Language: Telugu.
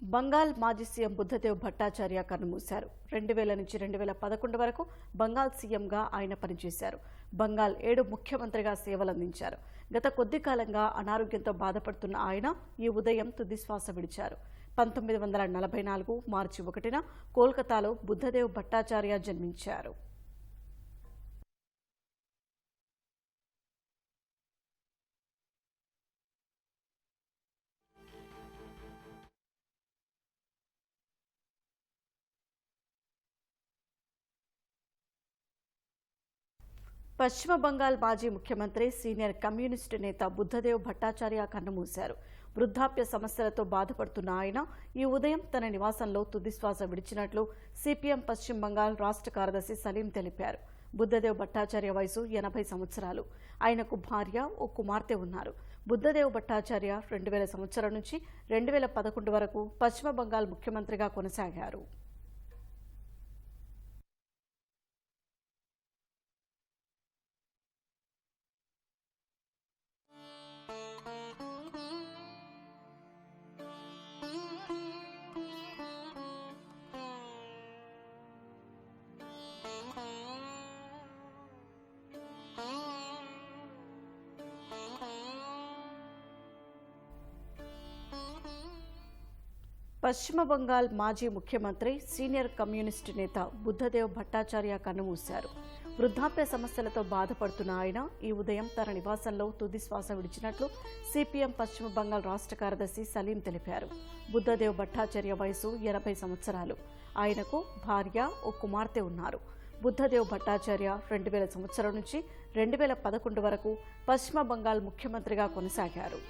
బంగాల్ మాజీ సీఎం బుద్ధదేవ్ భట్టాచార్య కన్నుమూశారు. 2000 నుంచి 2011 వరకు బంగాల్ సీఎంగా ఆయన పనిచేశారు. బంగాల్ 7 ముఖ్యమంత్రిగా సేవలందించారు. గత కొద్ది కాలంగా అనారోగ్యంతో బాధపడుతున్న ఆయన ఈ ఉదయం తుదిశ్వాస విడిచారు. 1944 మార్చి 1న కోల్కతాలో బుద్ధదేవ్ భట్టాచార్య జన్మించారు. పశ్చిమ బంగాల్ మాజీ ముఖ్యమంత్రి సీనియర్ కమ్యూనిస్టు నేత బుద్ధదేవ్ భట్టాచార్య కన్నుమూశారు. వృద్ధాప్య సమస్యలతో బాధపడుతున్న ఆయన ఈ ఉదయం తన నివాసంలో తుదిశ్వాస విడిచినట్లు సిపిఎం పశ్చిమ బంగాల్ రాష్ట్ర కార్యదర్శి సలీం తెలిపారు. బుద్ధదేవ్ భట్టాచార్య వయసు 80 సంవత్సరాలు. ఆయనకు భార్య, ఓ కుమార్తె ఉన్నారు. బుద్ధదేవ్ భట్టాచార్య 2000 సంవత్సరం నుంచి 2011 వరకు పశ్చిమ బంగాల్ ముఖ్యమంత్రిగా కొనసాగారు. పశ్చిమ బంగాల్ మాజీ ముఖ్యమంత్రి సీనియర్ కమ్యూనిస్టు నేత బుద్ధదేవ్ భట్టాచార్య కన్నుమూశారు. వృద్ధాప్య సమస్యలతో బాధపడుతున్న ఆయన ఈ ఉదయం తన నివాసంలో తుదిశ్వాస విడిచినట్లు సిపిఎం పశ్చిమ బంగాల్ రాష్ట్ర కార్యదర్శి సలీం తెలిపారు. బుద్ధదేవ్ భట్టాచార్య వయసు 80 సంవత్సరాలు. ఆయనకు భార్య, ఓ కుమార్తె ఉన్నారు. బుద్ధదేవ్ భట్టాచార్య 2000 సంవత్సరం నుంచి 2011 వరకు పశ్చిమ బంగాల్ ముఖ్యమంత్రిగా కొనసాగారు.